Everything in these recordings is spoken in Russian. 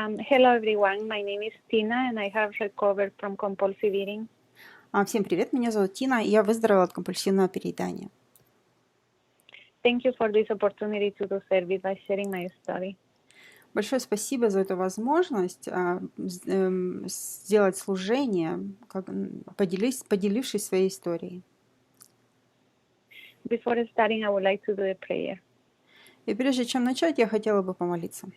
Hello everyone, my name is Tina and I have recovered from compulsive eating. Всем привет, меня зовут Тина, и я выздоровела от компульсивного переедания. Thank you for this opportunity to do service by sharing my story. Большое спасибо за эту возможность сделать служение, поделившись своей историей. Before starting, I would like to do a prayer. И прежде чем начать, я хотела бы помолиться.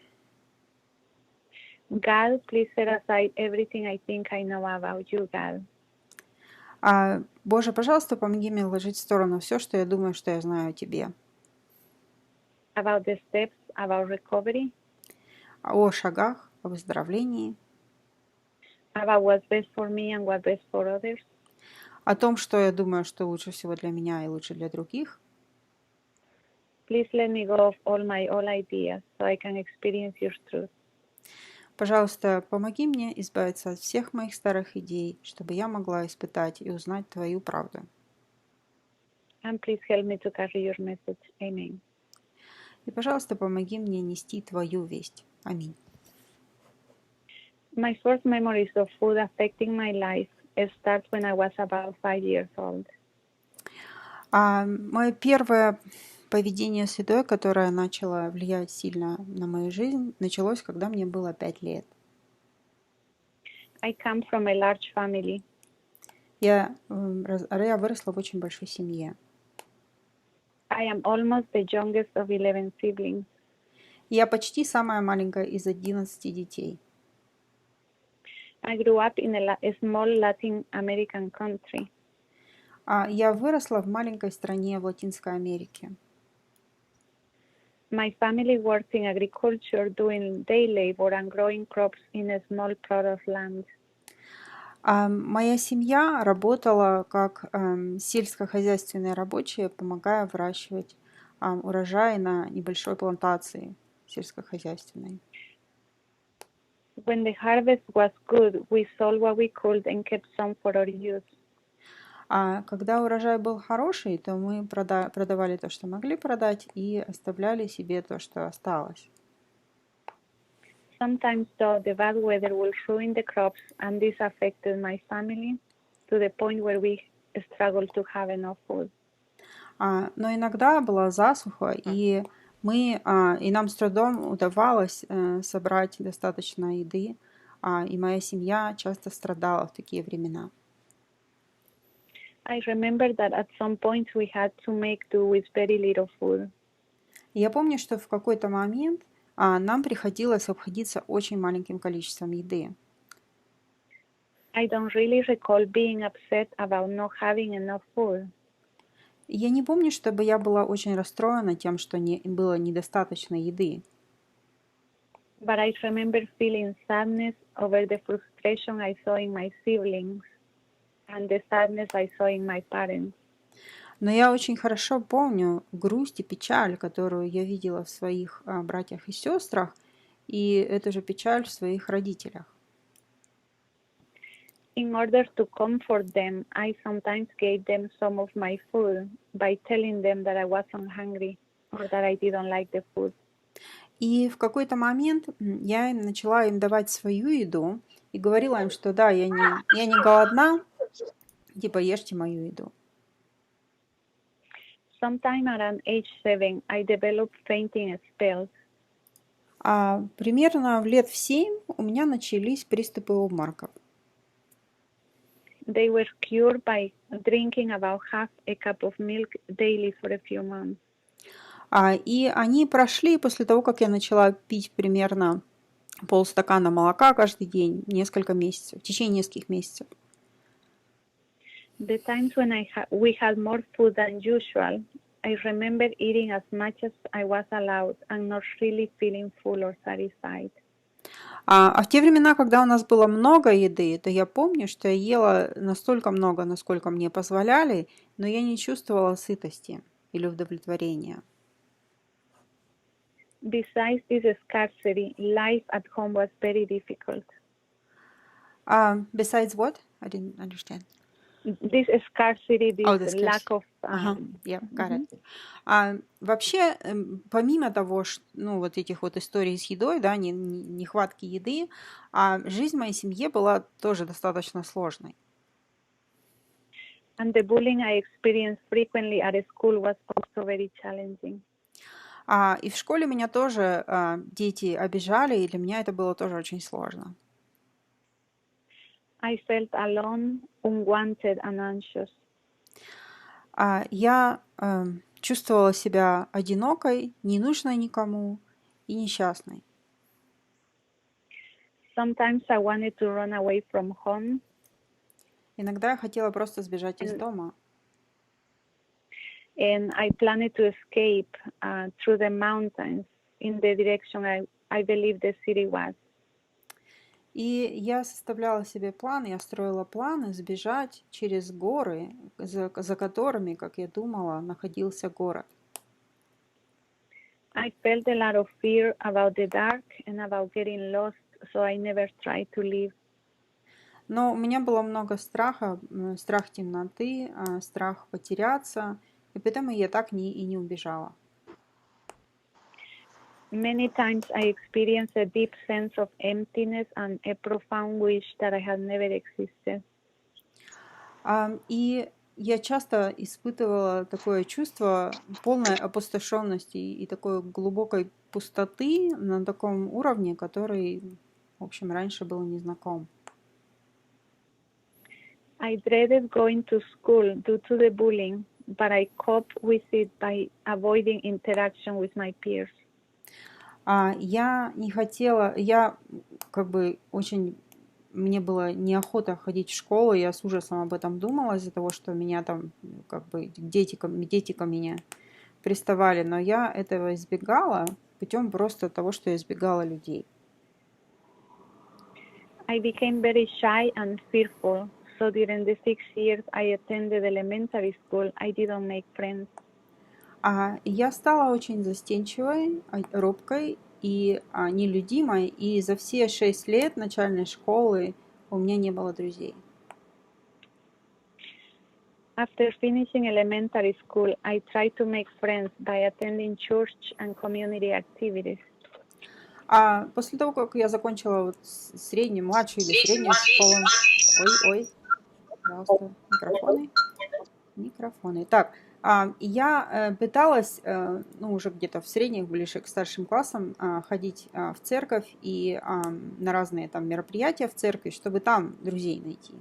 God, please set aside everything I think I know about you, God. Боже, пожалуйста, помоги мне ложить в сторону все, что я думаю, что я знаю о Тебе. About the steps, about recovery, О шагах, о выздоровлении, about what's best for me and what's best for others. о том, что я думаю, что лучше всего для меня и лучше для других. Please let me go of all my old ideas so I can experience your truth. Пожалуйста, помоги мне избавиться от всех моих старых идей, чтобы я могла испытать и узнать Твою правду. And please help me to carry your message. Amen. И, пожалуйста, помоги мне нести Твою весть. Аминь. My first memories of food affecting my life starts when I was about 5 years old. Мое первое поведение с едой, которое начало влиять сильно на мою жизнь, началось, когда мне было 5 лет. I come from a large family. Я выросла в очень большой семье. I am almost the youngest of 11 siblings. Я почти самая маленькая из 11 детей. I grew up in a small Latin American country. Я выросла в маленькой стране в Латинской Америке. My family worked in agriculture, doing day labor and growing crops in a small plot of land. Моя семья работала как сельскохозяйственные рабочие, помогая выращивать урожай на небольшой плантации сельскохозяйственной. When the harvest was good, we sold what we could and kept some for our use. Когда урожай был хороший, то мы продавали то, что могли продать, и оставляли себе то, что осталось. Sometimes, though, the bad weather will ruin the crops, and this affected my family to the point where we struggled to have enough food. Но иногда была засуха, и нам с трудом удавалось собрать достаточно еды, и моя семья часто страдала в такие времена. I remember that at some point we had to make do with very little food. Я помню, что в какой-то момент нам приходилось обходиться очень маленьким количеством еды. I don't really recall being upset about not having enough food. Я не помню, чтобы я была очень расстроена тем, что было недостаточно еды. But I remember feeling sadness over the frustration I saw in my siblings and the sadness I saw in my parents. Но я очень хорошо помню грусть и печаль, которую я видела в своих братьях и сестрах, и эту же печаль в своих родителях. In order to comfort them, I sometimes gave them some of my food by telling them that I wasn't hungry or that I didn't like the food. И в какой-то момент я начала им давать свою еду и говорила им, что да, я не голодна, типа ешьте мою еду. Sometime around age 7, I developed fainting spells. Примерно в лет в 7 у меня начались приступы обмороков. They were cured by drinking about half a cup of milk daily for a few months. И они прошли после того, как я начала пить примерно полстакана молока каждый день, несколько месяцев, в течение нескольких месяцев. The times when we had more food than usual, I remember eating as much as I was allowed and not really feeling full or satisfied. В те времена, когда у нас было много еды, то я помню, что я ела настолько много, насколько мне позволяли, но я не чувствовала сытости или удовлетворения. Besides this scarcity, life at home was very difficult. Besides what? I didn't understand. this scarcity, this the lack scarcity. of. Yeah, got it. Вообще, помимо того, что, ну, вот этих вот историй с едой, да, нехватки еды, жизнь в моей семье была тоже достаточно сложной. And the bullying I experienced frequently at school was also very challenging. И в школе меня тоже дети обижали, и для меня это было тоже очень сложно. I felt alone, unwanted, and anxious. Я чувствовала себя одинокой, ненужной никому и несчастной. Sometimes I wanted to run away from home. Иногда я хотела просто сбежать из дома. And I planned to escape through the mountains in the direction I believe the city was. И я составляла себе планы, я строила планы сбежать через горы, за которыми, как я думала, находился город. I felt a lot of fear about the dark and about getting lost, so I never tried to leave. Но у меня было много страха, страх темноты, страх потеряться, и поэтому я так и не убежала. Many times I experienced a deep sense of emptiness and a profound wish that I had never existed. И я часто испытывала такое чувство полной опустошенности и такой глубокой пустоты на таком уровне, который, в общем, раньше был незнаком. I dreaded going to school due to the bullying, but I coped with it by avoiding interaction with my peers. Я не хотела, я как бы очень, мне было неохота ходить в школу, я с ужасом об этом думала из-за того, что меня там как бы дети ко мне приставали, но я этого избегала путем просто того, что я избегала людей. I became very shy and fearful, so during the 6 years I attended elementary school, I didn't make friends. Я стала очень застенчивой, робкой и нелюдимой, и за все 6 лет начальной школы у меня не было друзей. After finishing elementary school, I tried to make friends by attending church and community activities. После того, как я закончила вот среднюю, младшую или среднюю школу... Пожалуйста, микрофоны. Так, я пыталась, ну, уже где-то в средних, ближе к старшим классам, ходить в церковь и на разные там мероприятия в церкви, чтобы там друзей найти.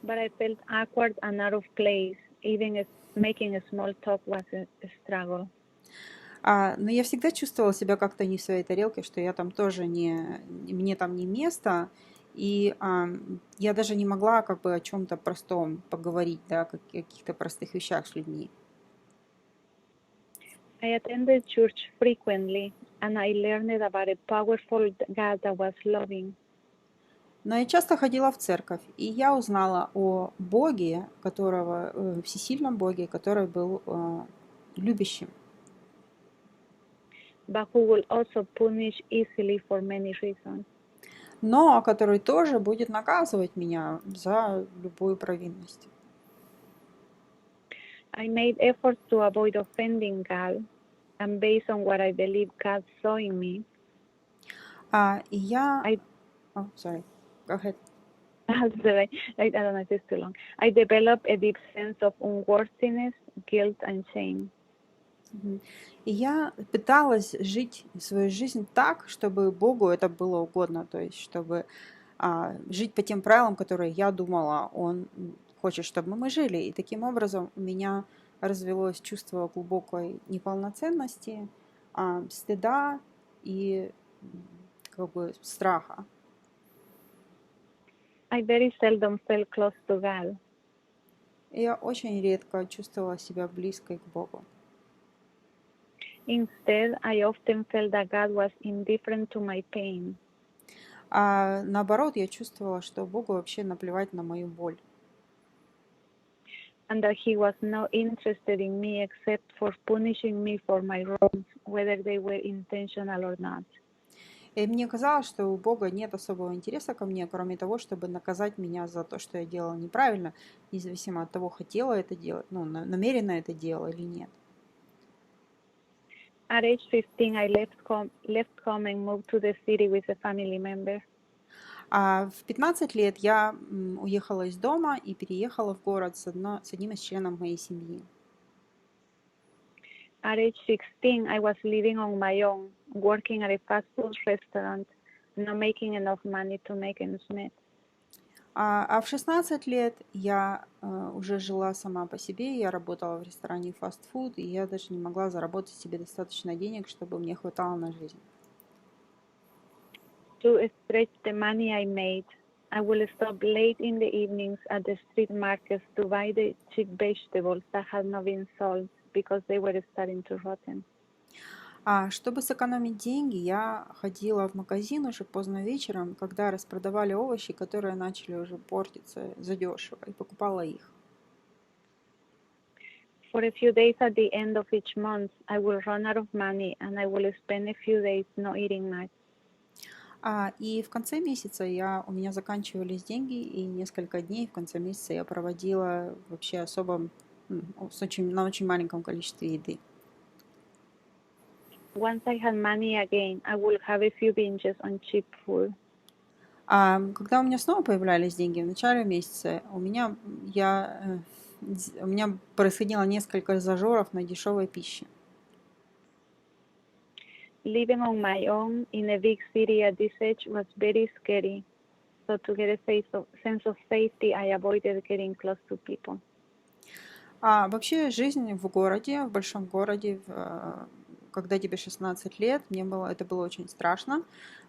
But I felt awkward and out of place. Even making a small talk was a struggle. Но я всегда чувствовала себя как-то не в своей тарелке, что я там тоже мне там не место, и я даже не могла как бы о чем-то простом поговорить, да, о каких-то простых вещах с людьми. I attended church frequently, and I learned about a powerful God that was loving. Но я часто ходила в церковь, и я узнала о Боге, всесильном Боге, который был любящим. But who will also punish easily for many reasons. Но который тоже будет наказывать меня за любую провинность. I made efforts to avoid offending God, and based on what I believe God saw in me. Sorry, go ahead. I don't know if it's too long. I developed a deep sense of unworthiness, guilt, and shame. И я пыталась жить свою жизнь так, чтобы Богу это было угодно, то есть чтобы жить по тем правилам, которые я думала, Он хочет, чтобы мы жили. И таким образом у меня развелось чувство глубокой неполноценности, стыда и как бы страха. I very seldom felt close to God. Я очень редко чувствовала себя близкой к Богу. Instead, I often felt that God was indifferent to my pain. Наоборот, я чувствовала, что Богу вообще наплевать на мою боль. And that He was not interested in me except for punishing me for my wrongs, whether they were intentional or not. И мне казалось, что у Бога нет особого интереса ко мне, кроме того, чтобы наказать меня за то, что я делала неправильно, независимо от того, хотела это делать, ну, намеренно это делала или нет. At age 15, I left home and moved to the city with a family member. А в 15 лет я уехала из дома и переехала в город с одним из членов моей семьи. At age 16, I was living on my own, working at a fast food restaurant, not making enough money to make ends meet. А в 16 лет я уже жила сама по себе, я работала в ресторане фастфуд, и я даже не могла заработать себе достаточно денег, чтобы мне хватало на жизнь. To stretch the money I made, I will stop late in the evenings at the street markets to buy the cheap vegetables that had not been sold because they were starting to rotten. А чтобы сэкономить деньги, я ходила в магазин уже поздно вечером, когда распродавали овощи, которые начали уже портиться задешево, и покупала их. For a few days at the end of each month, I will run out of money and I will spend a few days not eating much. И в конце месяца у меня заканчивались деньги, и несколько дней в конце месяца я проводила вообще особо на очень маленьком количестве еды. Once I had money again, I would have a few binges on cheap food. Когда у меня снова появлялись деньги в начале месяца, у меня происходило несколько зажоров на дешевой пище. Living on my own in a big city at this age was very scary. So to get a sense of safety, I avoided getting close to people. Вообще жизнь в городе, в большом городе, когда тебе 16 лет, это было очень страшно,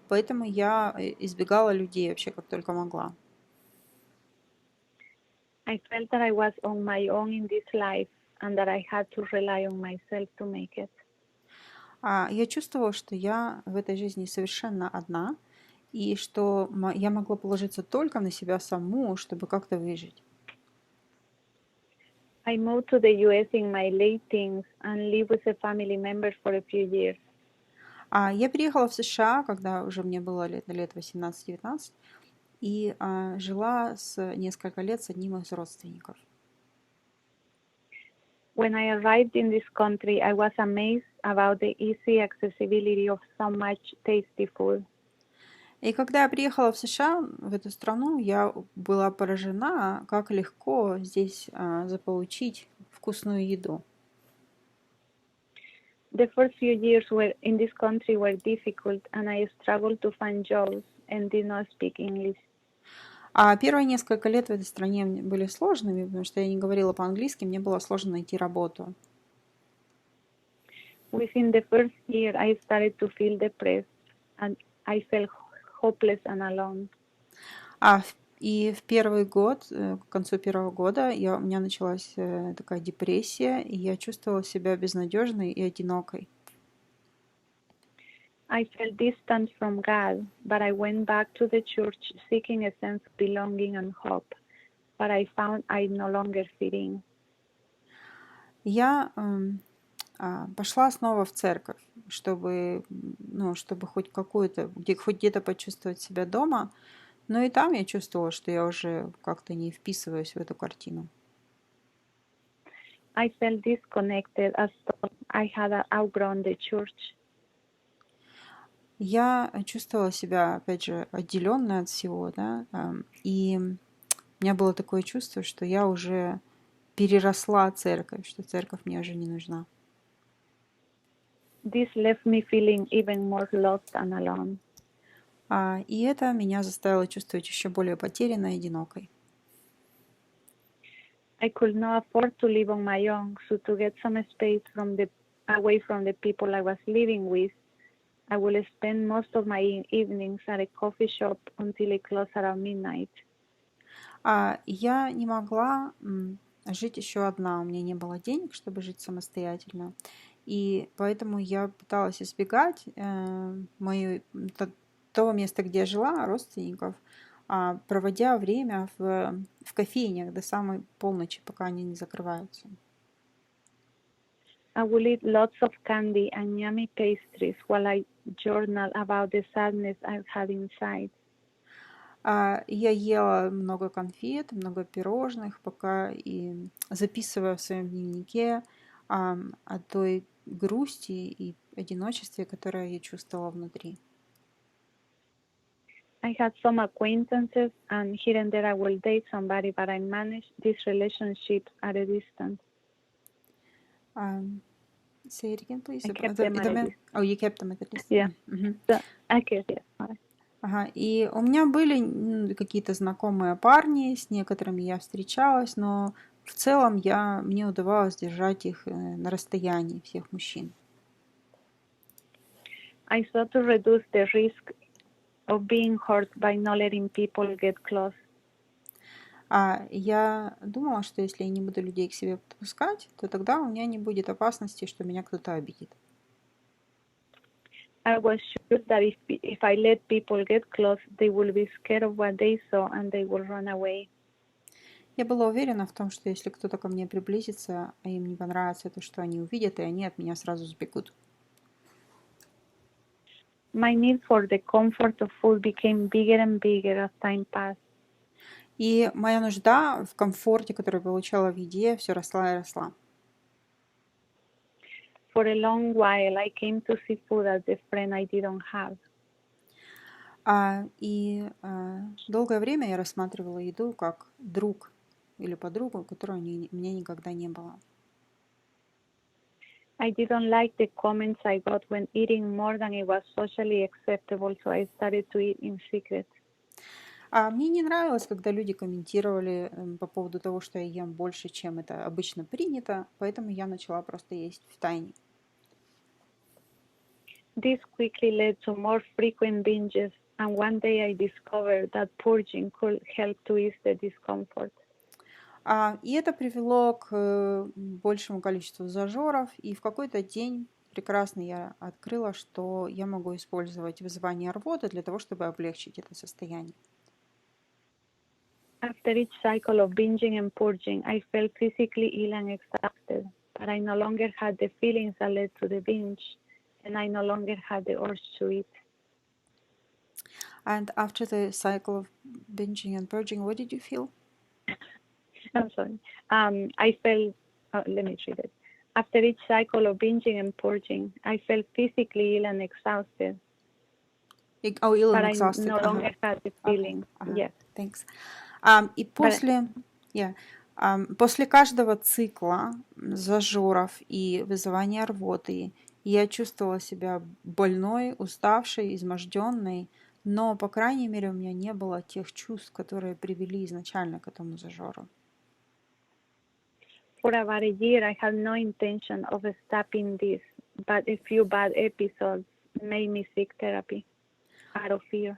поэтому я избегала людей вообще как только могла. I felt that I was on my own in this life and that I had to rely on myself to make it. Я чувствовала, что я в этой жизни совершенно одна, и что я могла положиться только на себя саму, чтобы как-то выжить. I moved to the US in my late teens and lived with a family member for a few years. Я переехала в США, когда уже мне было лет 18-19, и жила несколько лет с одним из родственников. When I arrived in this country, I was amazed about the easy accessibility of so much tasty food. И когда я приехала в США, в эту страну, я была поражена, как легко здесь заполучить вкусную еду. The first few years in this country were difficult, and I struggled to find jobs and did not speak English. Первые несколько лет в этой стране были сложными, потому что я не говорила по-английски, мне было сложно найти работу. Within the first year, I started to feel depressed, and I felt hopeless and alone. И в первый год, к концу первого года, у меня началась такая депрессия, и я чувствовала себя безнадежной и одинокой. I felt distant from God, but I went back to the church seeking a sense of belonging and hope, but I found I no longer fit in. Я пошла снова в церковь, чтобы хоть где-то почувствовать себя дома, но и там я чувствовала, что я уже как-то не вписываюсь в эту картину. I felt disconnected as though I had outgrown the church. Я чувствовала себя, опять же, отделенной от всего, да, и у меня было такое чувство, что я уже переросла церковь, что церковь мне уже не нужна. This left me feeling even more lost and alone. И это меня заставило чувствовать еще более потерянной и одинокой. I could not afford to live on my own, so to get some space away from the people I was living with, I will spend most of my evenings at a coffee shop until it closed around midnight. Я не могла жить еще одна, у меня не было денег, чтобы жить самостоятельно, и поэтому я пыталась избегать того места, где я жила, родственников, проводя время в кофейнях до самой полночи, пока они не закрываются. I will eat lots of candy and yummy pastries while I journal about the sadness I had inside. Я ела много конфет, много пирожных, пока и записывая в своем дневнике о той грусти и одиночестве, которое я чувствовала внутри. I had some acquaintances, and here and there I will date somebody, but I managed these relationships at a distance. Say it again, please. I kept them at a distance. Oh, you kept them at a distance. Yeah. Mm-hmm. So, I kept it. Ага, и у меня были какие-то знакомые парни, с некоторыми я встречалась, но в целом мне удавалось держать их на расстоянии, всех мужчин. I sought to reduce the risk of being hurt by not letting people get close. Я думала, что если я не буду людей к себе подпускать, то тогда у меня не будет опасности, что меня кто-то обидит. I was sure that if I let people get close, they will be scared of what they saw and they will run away. Я была уверена в том, что если кто-то ко мне приблизится, а им не понравится то, что они увидят, и они от меня сразу сбегут. My need for the comfort of food became bigger and bigger as time passed. И моя нужда в комфорте, который я получала в еде, все росла и росла. For a long while, I came to see food as the friend I didn't have. Долгое время я рассматривала еду как друг или подругу, которой у меня никогда не было. I didn't like the comments I got when eating more than it was socially acceptable, so I started to eat in secret. Мне не нравилось, когда люди комментировали по поводу того, что я ем больше, чем это обычно принято, поэтому я начала просто есть в тайне. This quickly led to more frequent binges, and one day I discovered that purging could help to ease the discomfort. И это привело к большему количеству зажоров, и в какой-то день прекрасно я открыла, что я могу использовать вызывание рвоты для того, чтобы облегчить это состояние. After each cycle of binging and purging, I felt physically ill and exhausted, but I no longer had the feelings that led to the binge, and I no longer had the urge to eat. And after the cycle of binging and purging, what did you feel? I'm sorry. I felt, let me read it. After each cycle of binging and purging, I felt physically ill and exhausted. Ill and exhausted. But I no longer had the feelings. Yes. Thanks. И после каждого цикла зажоров и вызывания рвоты я чувствовала себя больной, уставшей, изможденной, но, по крайней мере, у меня не было тех чувств, которые привели изначально к этому зажору. For about a year, I had no intention of stopping this, but a few bad episodes made me seek therapy out of fear.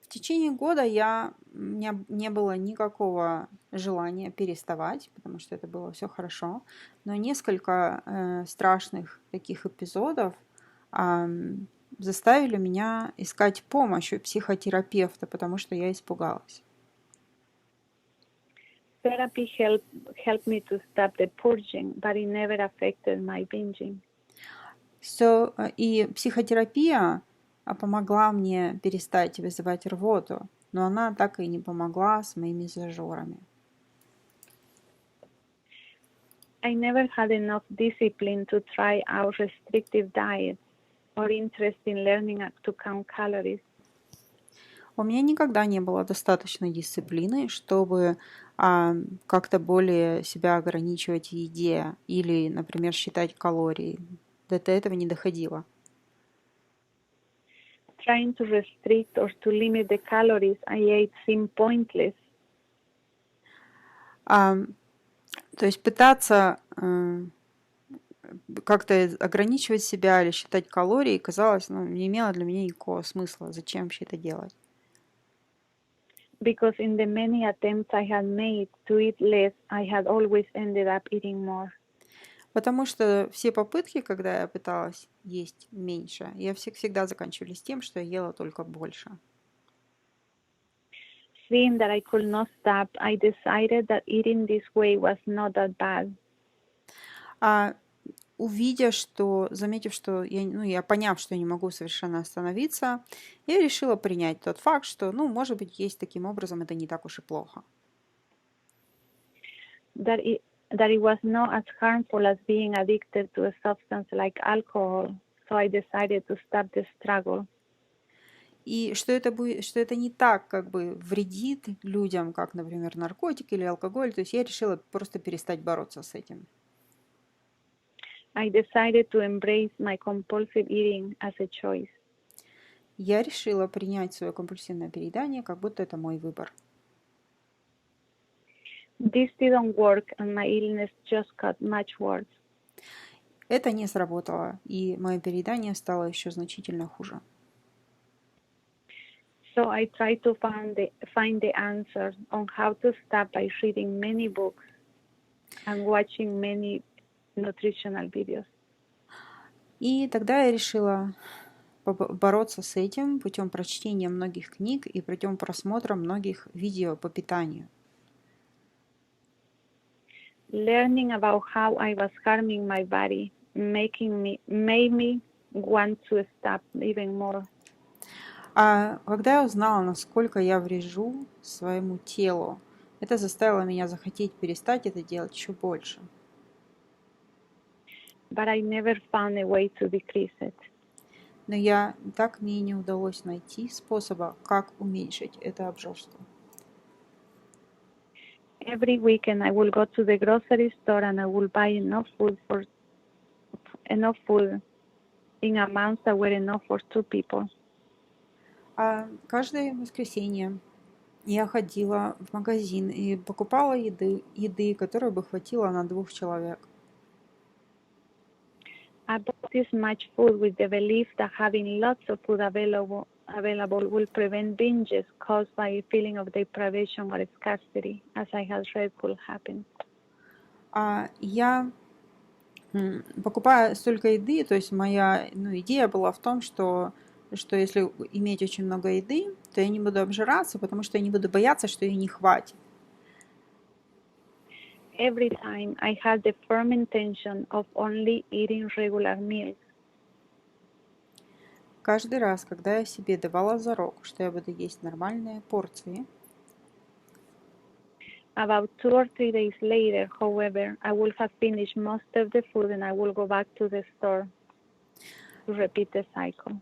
В течение года у меня не было никакого желания переставать, потому что это было все хорошо, но несколько страшных таких эпизодов заставили меня искать помощь у психотерапевта, потому что я испугалась. Therapy helped me to stop the purging, but it never affected my binging. И психотерапия помогла мне перестать вызывать рвоту, но она так и не помогла с моими зажорами. I never had enough discipline to try out restrictive diets or interest in learning to count calories. У меня никогда не было достаточной дисциплины, чтобы как-то более себя ограничивать в еде или, например, считать калории. До этого не доходило. Trying to restrict or to limit the calories I ate seemed pointless. То есть пытаться как-то ограничивать себя или считать калории казалось, не имело для меня никакого смысла. Зачем вообще это делать? Because in the many attempts I had made to eat less, I had always ended up eating more. Потому что все попытки, когда я пыталась есть меньше, всегда заканчивались тем, что я ела только больше. Seeing that I could not stop, I decided that eating this way was not that bad. заметив, что я поняв, что я не могу совершенно остановиться, я решила принять тот факт, что, может быть, есть таким образом это не так уж и плохо. That it was not as harmful as being addicted to a substance like alcohol, so I decided to stop the struggle. И что это не так как бы вредит людям, как, например, наркотики или алкоголь. То есть я решила просто перестать бороться с этим. I decided to embrace my compulsive eating as a choice. Я решила принять свое компульсивное переедание, как будто это мой выбор. This didn't work, and my illness just got much worse. Это не сработало, и мое переедание стало еще значительно хуже. So I tried to find the answer on how to stop by reading many books and watching many nutritional videos. И тогда я решила бороться с этим путем прочтения многих книг и путем просмотра многих видео по питанию. Learning about how I was harming my body made me want to stop even more. А когда я узнала, насколько я врежу своему телу, это заставило меня захотеть перестать это делать еще больше. But I never found a way to decrease it. Но так мне и не удалось найти способа, как уменьшить это обжорство. Every weekend I will go to the grocery store and I will buy enough food in amounts that were enough for 2 people. А каждое воскресенье я ходила в магазин и покупала еды, которой бы хватило на 2 человек. I bought this much food with the belief that having lots of food available will prevent binges caused by a feeling of deprivation or scarcity, as I had read could happen. Я покупая столько еды, то есть моя идея была в том, что если иметь очень много еды, то я не буду обжираться, потому что я не буду бояться, что ее не хватит. Every time I had the firm intention of only eating regular meals. Каждый раз, когда я себе давала зарок, что я буду есть нормальные порции. About 2 or 3 days later, however, I will have finished most of the food and I will go back to the store to repeat the cycle.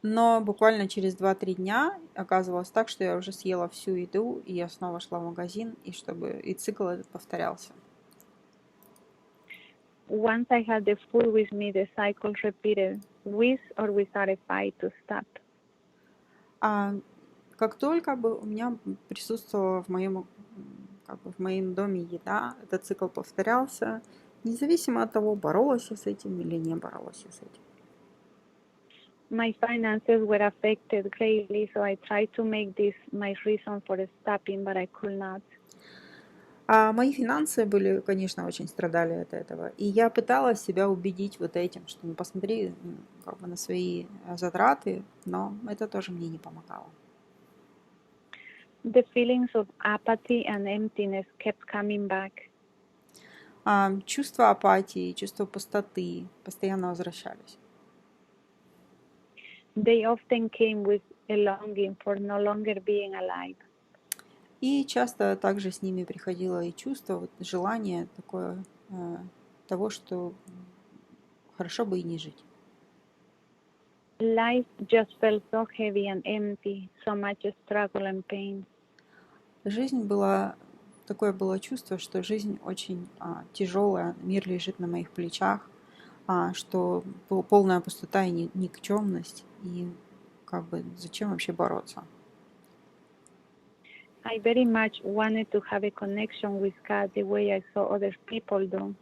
Но буквально через 2-3 дня оказывалось так, что я уже съела всю еду, и я снова шла в магазин, и цикл этот повторялся. Once I had the food with me, the cycle repeated, with or without a fight to stop. Как только бы у меня присутствовала в моем доме еда, этот цикл повторялся, независимо от того, боролась я с этим или не боролась я с этим. My finances were affected greatly, so I tried to make this my reason for stopping, but I could not. Мои финансы конечно, очень страдали от этого. И я пыталась себя убедить вот этим, что посмотри на свои затраты, но это тоже мне не помогало. The feelings of apathy and emptiness kept coming back. Чувство апатии, чувство пустоты постоянно возвращались. They often came with a longing for no longer being alive. И часто также с ними приходило и чувство, желание такое того, что хорошо бы и не жить. Life just felt so heavy and empty, so much struggle and pain. Такое было чувство, что жизнь очень тяжелая, мир лежит на моих плечах, что полная пустота и никчемность, и зачем вообще бороться? I very much wanted to have a connection with God the way I saw other people do.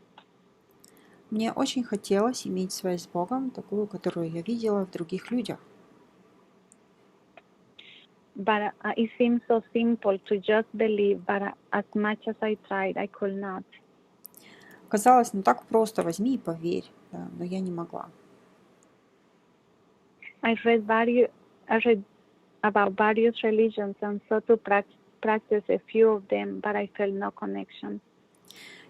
Мне очень хотелось иметь связь с Богом, такую, которую я видела в других людях. But it seemed so simple to just believe, but as much as I tried, I could not. Казалось, так просто, возьми и поверь, да, но я не могла. I read about various religions and sought to practice a few of them, but I felt no connection.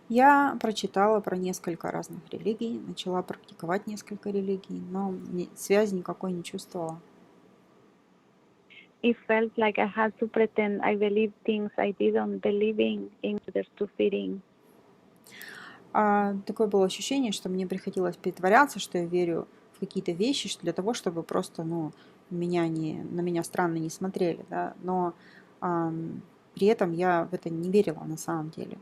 Я прочитала про несколько разных религий, начала практиковать несколько религий, но связи никакой не чувствовала. It felt like I had to pretend I believed things I didn't believe in order to fit in. Такое было ощущение, что мне приходилось притворяться, что я верю в какие-то вещи, что для того, чтобы просто, на меня странно не смотрели, да, но при этом я в это не верила на самом деле.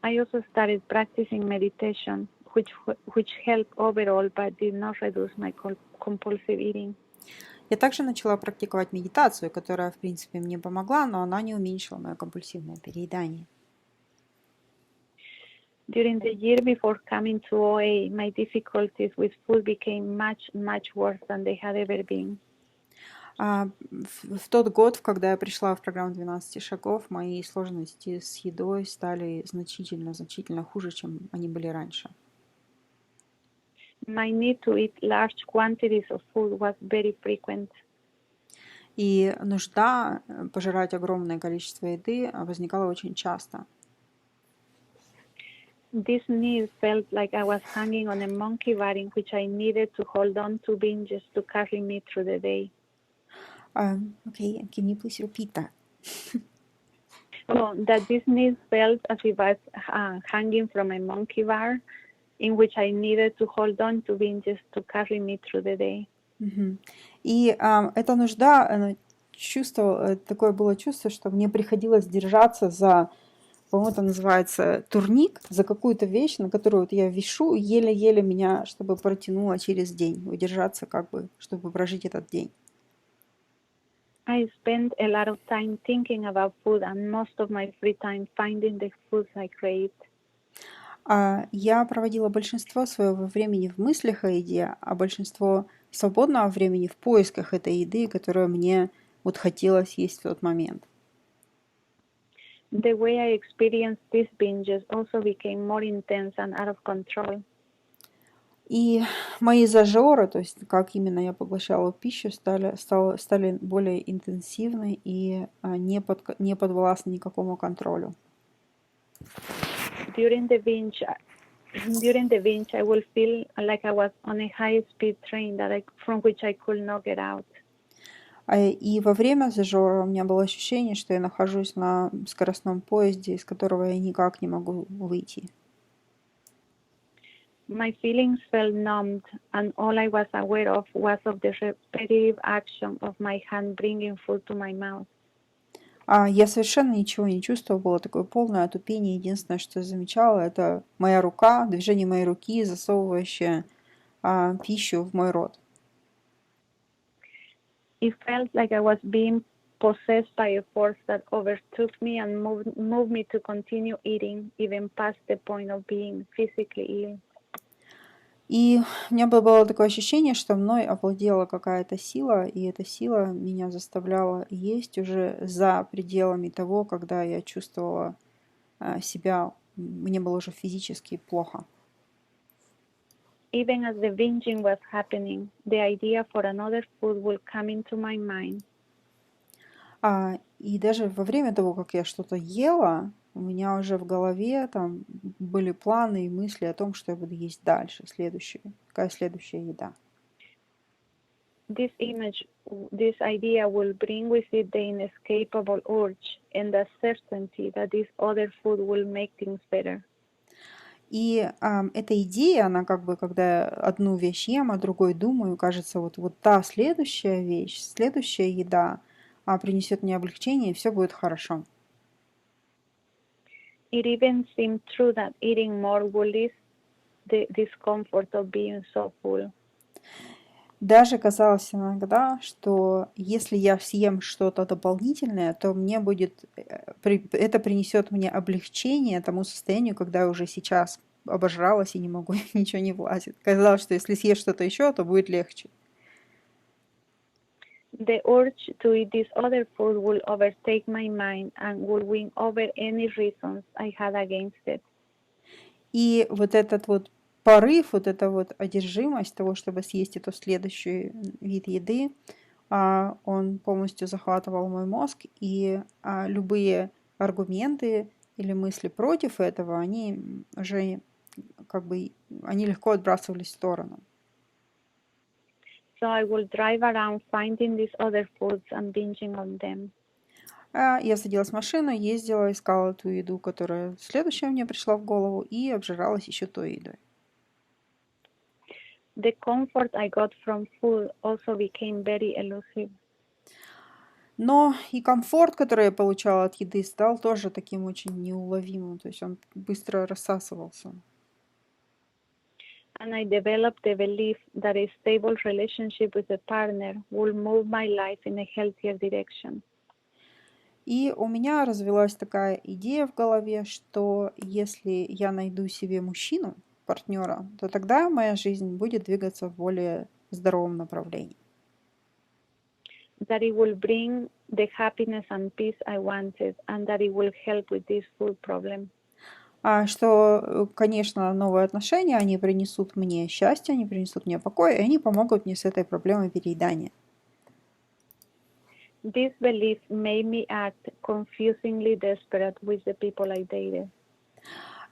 I also started practicing meditation, which helped overall but did not reduce my compulsive eating. Я также начала практиковать медитацию, которая, в принципе, мне помогла, но она не уменьшила мое компульсивное переедание. During the year before coming to OA, my difficulties with food became much worse than they had ever been. В тот год, когда я пришла в программу 12 шагов, мои сложности с едой стали значительно хуже, чем они были раньше. My need to eat large quantities of food was very frequent. И нужда пожирать огромное количество еды возникала очень часто. This need felt like I was hanging on a monkey bar in which I needed to hold on to binges to carry me through the day. Okay, can you please repeat that? That this need felt as if I was hanging from a monkey bar in which I needed to hold on to binges to carry me through the day. И эта нужда, такое было чувство, что мне приходилось держаться за, по-моему, это называется турник, за какую-то вещь, на которую вот я вишу, еле-еле меня, чтобы протянуло через день, удержаться чтобы прожить этот день. I spent a lot of time thinking about food and most of my free time finding the foods I craved. Я проводила большинство своего времени в мыслях о еде, а большинство свободного времени в поисках этой еды, которую мне вот хотелось есть в тот момент. The way I experienced these binges also became more intense and out of control. И мои зажоры, то есть как именно я поглощала пищу, стали более интенсивны и не подвластны никакому контролю. During the binge, I will feel like I was on a high-speed train from which I could not get out. И во время зажора у меня было ощущение, что я нахожусь на скоростном поезде, из которого я никак не могу выйти. My feelings felt numbed, and all I was aware of was of the repetitive action of my hand bringing food to my mouth. Я совершенно ничего не чувствовала, было такое полное отупение. Единственное, что я замечала, это моя рука, движение моей руки, засовывающая пищу в мой рот. It felt like I was being possessed by a force that overtook me and moved me to continue eating, even past the point of being physically ill. И у меня было такое ощущение, что мной овладела какая-то сила, и эта сила меня заставляла есть уже за пределами того, когда я чувствовала себя, мне было уже физически плохо. Even as the binging was happening, the idea for another food will come into my mind. И даже во время того, как я что-то ела, у меня уже в голове там были планы и мысли о том, что я буду есть дальше, какая следующая еда. This idea will bring with it the inescapable urge and the certainty that this other food will make things better. И эта идея, она когда я одну вещь ем, а другой думаю, кажется, вот та следующая вещь, следующая еда принесет мне облегчение, и все будет хорошо. It even seemed true that eating more will ease the discomfort of being so full. Даже казалось иногда, что если я съем что-то дополнительное, то это принесет мне облегчение тому состоянию, когда я уже сейчас обожралась и не могу, ничего не влазит. Казалось, что если съешь что-то еще, то будет легче. The urge to eat this other food will overtake my mind and will win over any reasons I had against it. И вот этот вот порыв, вот эта вот одержимость того, чтобы съесть эту следующий вид еды, он полностью захватывал мой мозг, и любые аргументы или мысли против этого, они уже они легко отбрасывались в сторону. So I will drive around finding these other foods and binging on them. Я садилась в машину, ездила, искала ту еду, которая следующая мне пришла в голову, и обжиралась еще той едой. The comfort I got from food also became very elusive. Но и комфорт, который я получала от еды, стал тоже таким очень неуловимым, то есть он быстро рассасывался. And I developed the belief that a stable relationship with a partner will move my life in a healthier direction. И у меня развилась такая идея в голове, что если я найду себе мужчину, партнера, то тогда моя жизнь будет двигаться в более здоровом направлении. That it will bring the happiness and peace I wanted, and that it will help with this food problem. Что, конечно, новые отношения, они принесут мне счастье, они принесут мне покой, и они помогут мне с этой проблемой переедания. This belief made me act confusingly desperate with the people I dated.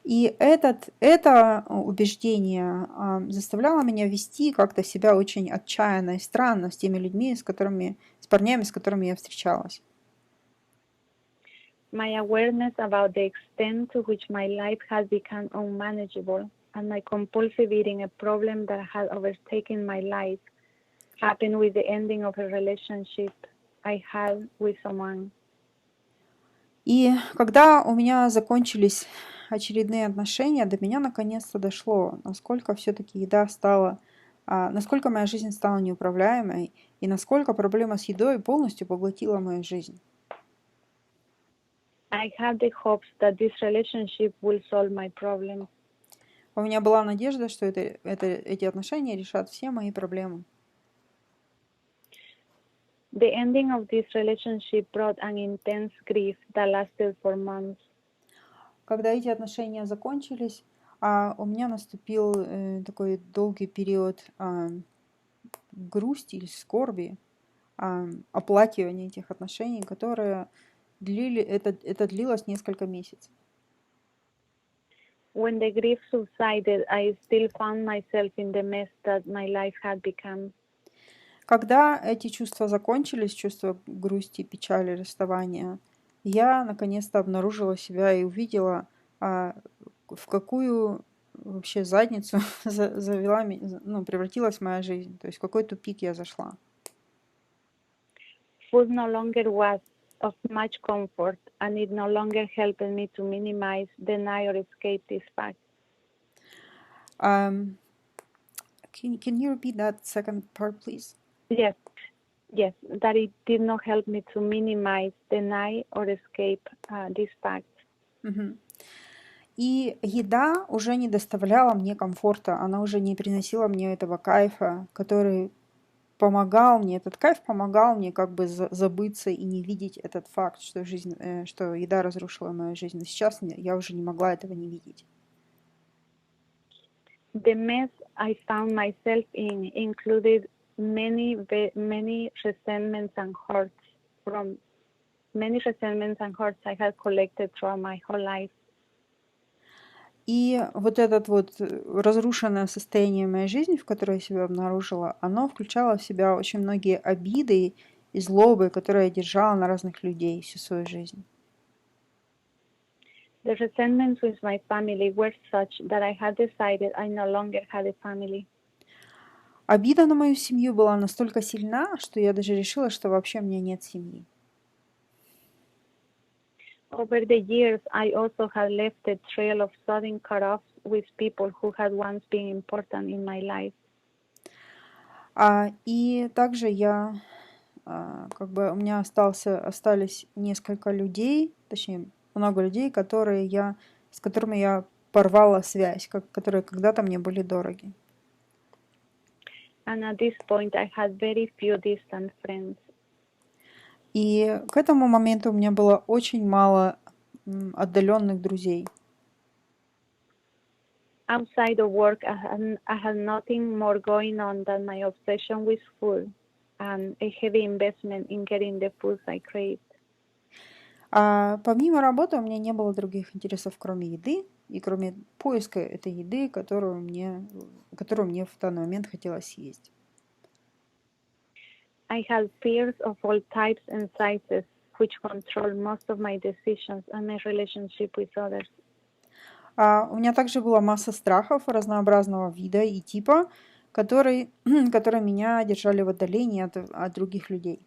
И это убеждение заставляло меня вести как-то себя очень отчаянно и странно с теми людьми, с парнями, с которыми я встречалась. My awareness about the extent to which my life had become unmanageable and my compulsive eating, a problem that had overtaken my life, happened with the ending of a relationship I had with someone. И когда у меня закончились очередные отношения, до меня наконец-то дошло, насколько все-таки насколько моя жизнь стала неуправляемой и насколько проблема с едой полностью поглотила мою жизнь. I had the hopes that this relationship will solve my problems. У меня была надежда, что эти отношения решат все мои проблемы. The ending of this relationship brought an intense grief that lasted for months. Когда эти отношения закончились, у меня наступил такой долгий период грусти или скорби, оплакивания этих отношений, которые это длилось несколько месяцев. When the grief subsided, I still found myself in the mess that my life had become. Когда эти чувства закончились, чувства грусти, печали, расставания, я наконец-то обнаружила себя и увидела, в какую вообще задницу превратилась моя жизнь, то есть в какой тупик я зашла. Food no longer was of much comfort, and it no longer helped me to minimize, deny, or escape this fact. Can you repeat that second part, please? Yes, that it did not help me to minimize, deny, or escape this fact. И еда уже не доставляла мне комфорта, она уже не приносила мне этого кайфа, который помогал мне, этот кайф помогал мне как бы забыться и не видеть этот факт, что еда разрушила мою жизнь. Но сейчас я уже не могла этого не видеть. The mess I found myself in included many resentments and hurts I had collected throughout my whole life. И вот это разрушенное состояние моей жизни, в которой я себя обнаружила, оно включало в себя очень многие обиды и злобы, которые я держала на разных людей всю свою жизнь. The resentments with my family were such that I had decided I no longer had a family. Обида на мою семью была настолько сильна, что я даже решила, что вообще у меня нет семьи. Over the years, I also had left a trail of sudden cut-offs with people who had once been important in my life. И также у меня остались несколько людей, точнее, много людей, с которыми я порвала связь, которые когда-то мне были дороги. And at this point, I had very few distant friends. И к этому моменту у меня было очень мало отдаленных друзей. Outside of work, I had nothing more going on than my obsession with food and a heavy investment in getting the foods I craved. Помимо работы у меня не было других интересов, кроме еды и кроме поиска этой еды, которую мне в данный момент хотелось съесть. I had fears of all types and sizes, which control most of my decisions and my relationship with others. У меня также была масса страхов разнообразного вида и типа, которые меня держали в отдалении от других людей.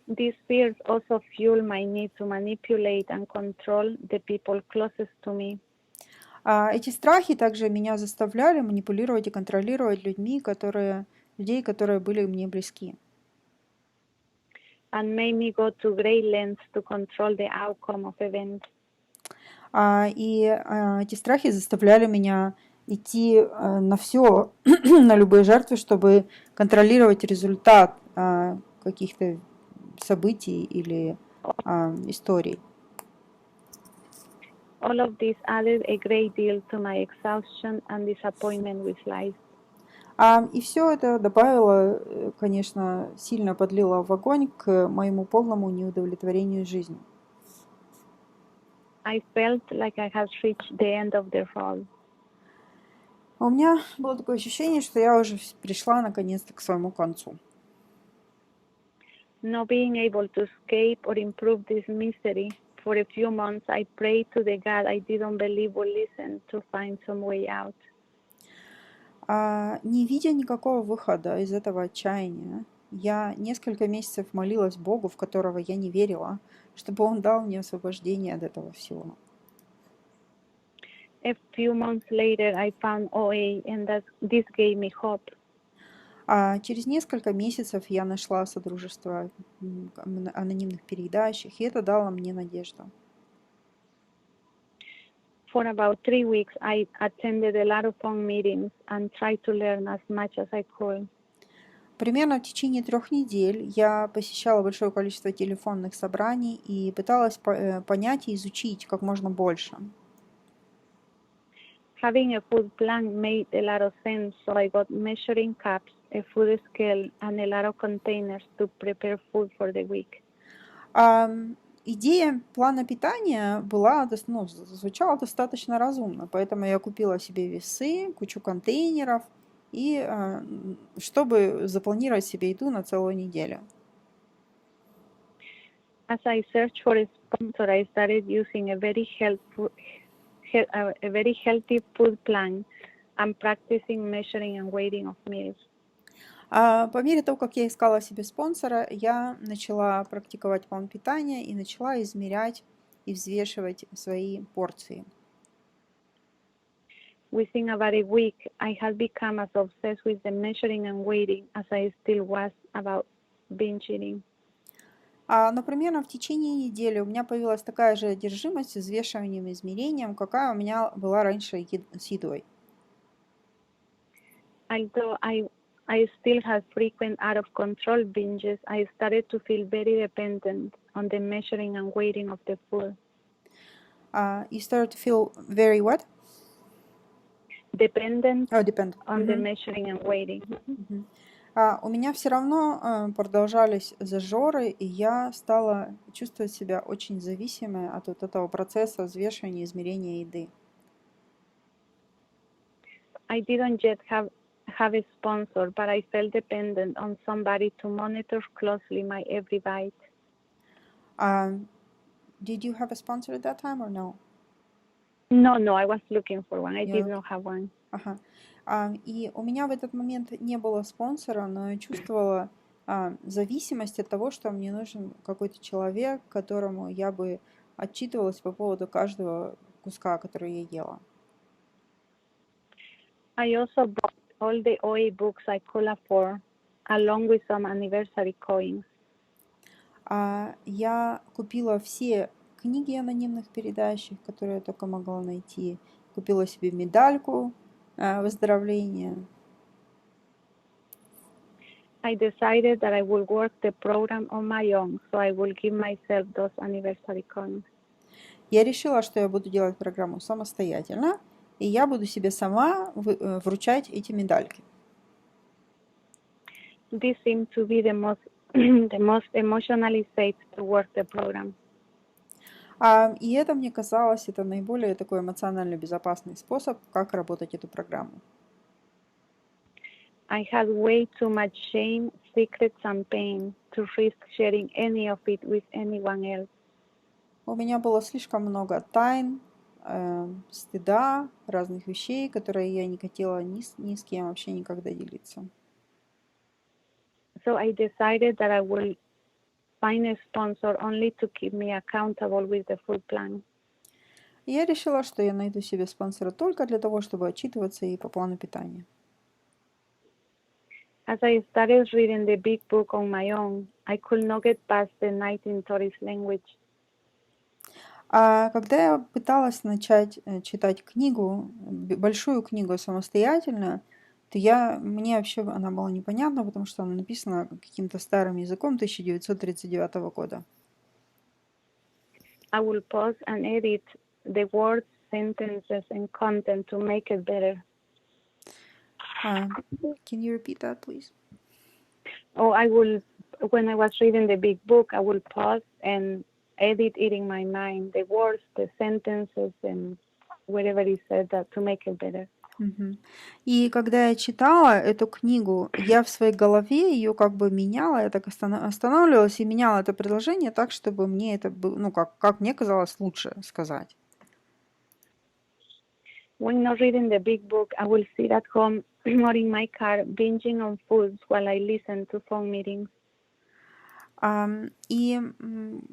These fears also fuel my need to manipulate and control the people closest to me. Эти страхи также меня заставляли манипулировать и контролировать людей, которые были мне близки. And made me go to great lengths to control the outcome of events. Эти страхи заставляли меня идти на все, на любые жертвы, чтобы контролировать результат каких-то событий или историй. All of this added a great deal to my exhaustion and disappointment with life. И все это добавило, конечно, сильно подлило в огонь к моему полному неудовлетворению жизнью. I felt like I had reached the end of the road. У меня было такое ощущение, что я уже пришла наконец-то к своему концу. Not being able to escape or improve this misery, for a few months I prayed to the God I didn't believe would listen to find some way out. Не видя никакого выхода из этого отчаяния, я несколько месяцев молилась Богу, в которого я не верила, чтобы Он дал мне освобождение от этого всего. A few months later, I found OA, and this gave me hope. Через несколько месяцев я нашла содружество анонимных переедающих, и это дало мне надежду. For about 3 weeks, I attended a lot of phone meetings and tried to learn as much as I could. Примерно в течение 3 недель я посещала большое количество телефонных собраний и пыталась понять и изучить как можно больше. Having a food plan made a lot of sense, so I got measuring cups, a food scale, and a lot of containers to prepare food for the week. Идея плана питания звучала достаточно разумно, поэтому я купила себе весы, кучу контейнеров, и чтобы запланировать себе еду на целую неделю. As I searched for a sponsor, I started using a very healthy food plan and practicing measuring and weighing of meals. По мере того, как я искала себе спонсора, я начала практиковать план питания и начала измерять и взвешивать свои порции. Within about a week, I had become as obsessed with the measuring and weighing as I still was about binge eating. Но примерно в течение недели у меня появилась такая же одержимость взвешиванием и измерением, какая у меня была раньше с едой. Although I still had frequent out-of-control binges, I started to feel very dependent on the measuring and weighing of the food. You started to feel very what? Dependent Dependent. on the measuring and weighing. У меня все равно продолжались зажоры, и я стала чувствовать себя очень зависимой от вот этого процесса взвешивания и измерения еды. I didn't yet have a sponsor, but I felt dependent on somebody to monitor closely my every bite. Did you have a sponsor at that time or no? No, I was looking for one. I didn't have one. И у меня в этот момент не было спонсора, но я чувствовала зависимость от того, что мне нужен какой-то человек, которому я бы отчитывалась по поводу каждого куска, который я ела. I also bought all the OA books I could afford, along with some anniversary coins. Я купила все книги анонимных передающих, которые я только могла найти. Купила себе медальку выздоровления. I decided that I would work the program on my own, so I will give myself those anniversary coins. Я решила, что я буду делать программу самостоятельно, и я буду себе сама вручать эти медальки. This seemed to be the most the most emotionally safe to work the program. И это, мне казалось, это наиболее такой эмоционально безопасный способ, как работать эту программу. I had way too much shame, secrets, and pain to risk sharing any of it with anyone else. У меня было слишком много тайн, стыда, разных вещей, которые я не хотела ни с кем вообще никогда делиться. So I decided that I will find a sponsor only to keep me accountable with the food plan. И я решила, что я найду себе спонсора только для того, чтобы отчитываться и по плану питания. As I started reading the big book on my own, I could not get past the 1930s language. А когда я пыталась начать читать книгу, большую книгу самостоятельно, то мне вообще она была непонятна, потому что она написана каким-то старым языком 1939 года. I will pause and edit the words, sentences, and content to make it better. Can you repeat that, please? Oh, when I was reading the big book, I will pause and edit it in my mind, the words, the sentences, and whatever is said that to make it better. И когда я читала эту книгу, я в своей голове ее как бы меняла, я так останавливалась и меняла это предложение так, чтобы мне это было, как мне казалось, лучше сказать. When not reading the big book, I will sit at home or in my car binging on foods while I listen to phone meetings. И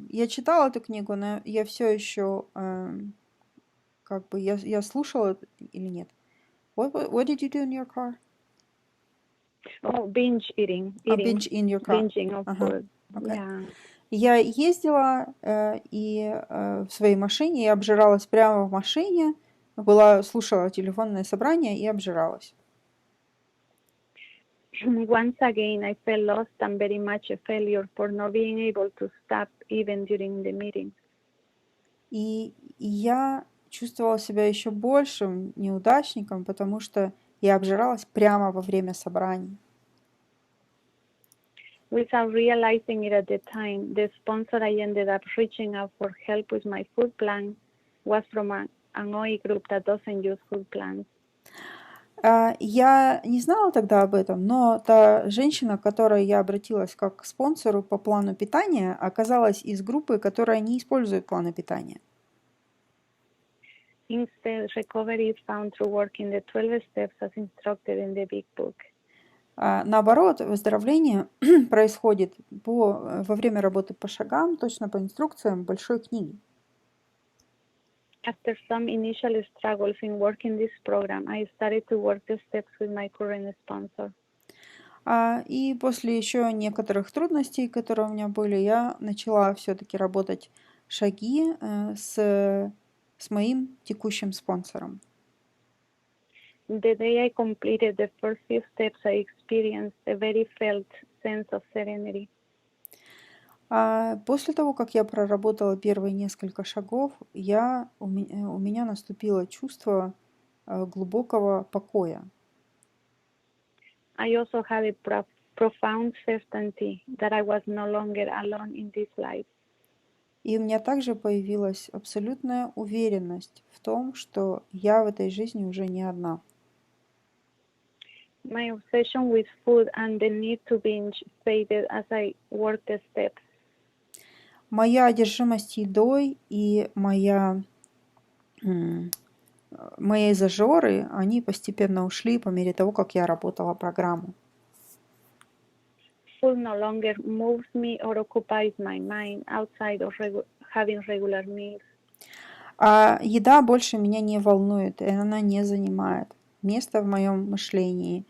я читала эту книгу, но я все еще как бы я слушала или нет? What did you do in your car? Oh, binge eating. Binge in your car. Binging of food. Okay. Yeah. Я ездила и в своей машине, я обжиралась прямо в машине, слушала телефонное собрание и обжиралась. Once again, I felt lost and very much a failure for not being able to stop even during the meeting. И я чувствовала себя еще большим неудачником, потому что я обжиралась прямо во время собраний. Without realizing it at the time, the sponsor I ended up reaching out for help with my food plan was from an OI group that doesn't use food plans. Я не знала тогда об этом, но та женщина, к которой я обратилась как к спонсору по плану питания, оказалась из группы, которая не использует планы питания. Instead, recovery is found through working the 12 steps as instructed in the big book. Наоборот, выздоровление происходит во время работы по шагам, точно по инструкциям большой книги. After some initial struggles in working this program, I started to work the steps with my current sponsor. И после еще некоторых трудностей, которые у меня были, я начала все-таки работать шаги с моим текущим спонсором. The day I completed the first few steps, I experienced a very felt sense of serenity. После того, как я проработала первые несколько шагов, у меня наступило чувство глубокого покоя. I also had a profound certainty that I was no longer alone in this life. И у меня также появилась абсолютная уверенность в том, что я в этой жизни уже не одна. My obsession with food and the need to binge faded as I worked the steps. Моя одержимость едой и мои зажоры, они постепенно ушли по мере того, как я работала программу. Food no longer moves me or occupies my mind outside of having regular meals. Еда больше меня не волнует, и она не занимает место в моем мышлении,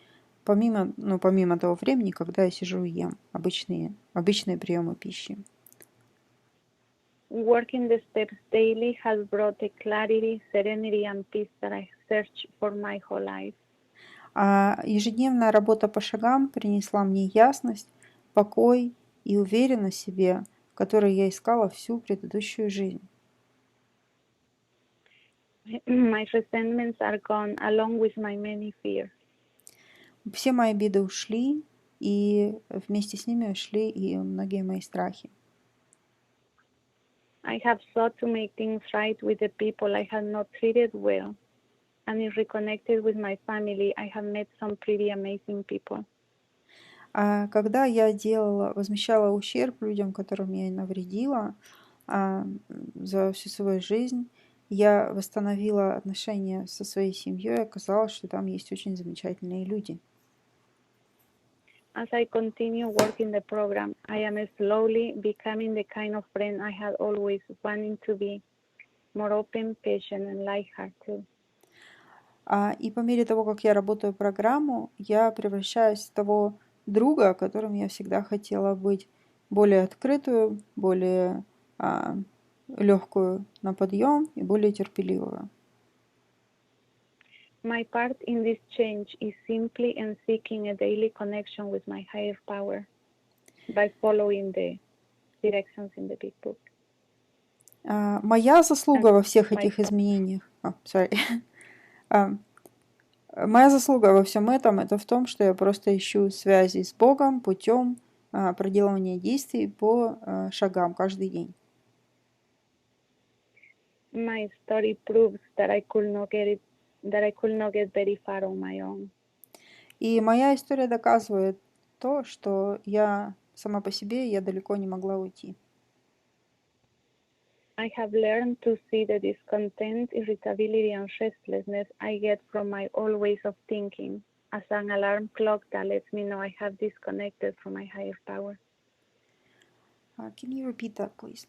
помимо того времени, когда я сижу и ем обычные приемы пищи. Working the steps daily has brought the clarity, serenity, and peace that I searched for my whole life. Ежедневная работа по шагам принесла мне ясность, покой и уверенность в себе, которую я искала всю предыдущую жизнь. My resentments are gone, along with my many fears. Все мои обиды ушли, и вместе с ними ушли и многие мои страхи. I have sought to make things right with the people I had not treated well. And in reconnected with my family, I have met some pretty amazing people. А когда я возмещала ущерб людям, которым я навредила за всю свою жизнь, я восстановила отношения со своей семьей, и оказалось, что там есть очень замечательные люди. As I continue working the program, I am slowly becoming the kind of friend I had always wanted to be, more open, patient, and lighthearted. И по мере того, как я работаю программу, я превращаюсь в того друга, которым я всегда хотела быть, более открытую, более легкую на подъем и более терпеливую. My part in this change is simply and seeking a daily connection with my higher power by following the directions in the big book. Моя заслуга во всех этих изменениях... Моя заслуга во всем этом это в том, что я просто ищу связи с Богом путем проделывания действий по шагам каждый день. My story proves that I could not get very far on my own. И моя история доказывает то, что я сама по себе я далеко не могла уйти. I have learned to see the discontent, irritability, and restlessness I get from my old ways of thinking as an alarm clock that lets me know I have disconnected from my higher power. Can you repeat that, please?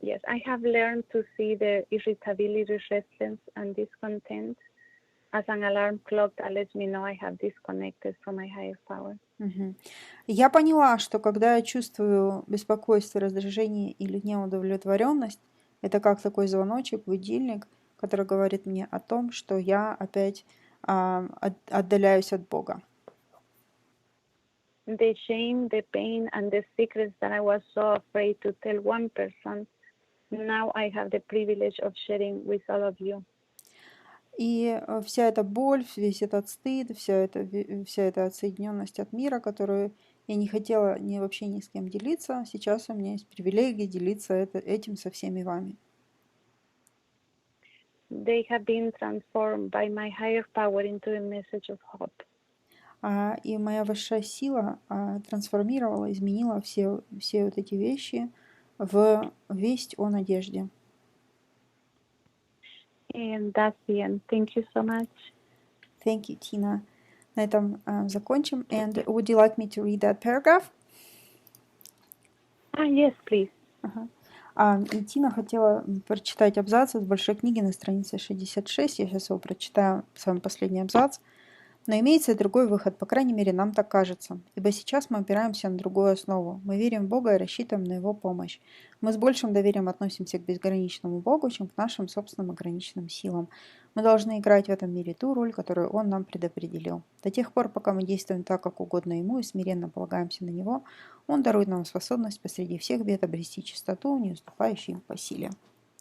Yes, I have learned to see the irritability, restlessness, and discontent as an alarm clock that lets me know I have disconnected from my higher power. Я поняла, что когда я чувствую беспокойство, раздражение или неудовлетворенность, это как такой звоночек, будильник, который говорит мне о том, что я опять отдаляюсь от Бога. The shame, the pain, and the secrets that I was so afraid to tell one person, now I have the privilege of sharing with all of you. И вся эта боль, весь этот стыд, вся эта отсоединенность от мира, которую я не хотела вообще ни с кем делиться, сейчас у меня есть привилегия делиться этим со всеми вами. They have been transformed by my higher power into a message of hope. И моя высшая сила трансформировала, изменила все вот эти вещи в весть о надежде. And that's the end. Thank you so much. Thank you, Tina. На этом закончим. And would you like me to read that paragraph? Yes, please. И Тина хотела прочитать абзац из большой книги на странице 66. Я сейчас его прочитаю, самый последний абзац. Но имеется и другой выход, по крайней мере, нам так кажется. Ибо сейчас мы опираемся на другую основу. Мы верим в Бога и рассчитываем на Его помощь. Мы с большим доверием относимся к безграничному Богу, чем к нашим собственным ограниченным силам. Мы должны играть в этом мире ту роль, которую Он нам предопределил. До тех пор, пока мы действуем так, как угодно Ему, и смиренно полагаемся на Него, Он дарует нам способность посреди всех бед обрести чистоту, не уступающую им по силе.